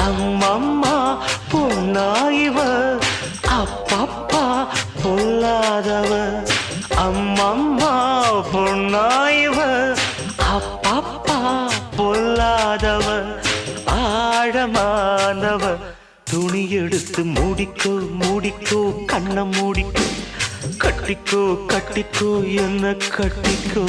அம்மம்மா பொன்னாயிவ அப்பப்பா பொல்லாதவ அம்மம்மா பொன்னாயிவ அப்பப்பா பொல்லாதவ ஆழமானவ துணி எடுத்து மூடிக்கோ மூடிக்கோ கண்ண மூடிக்கோ கட்டிக்கோ கட்டிக்கோ என்ன கட்டிக்கோ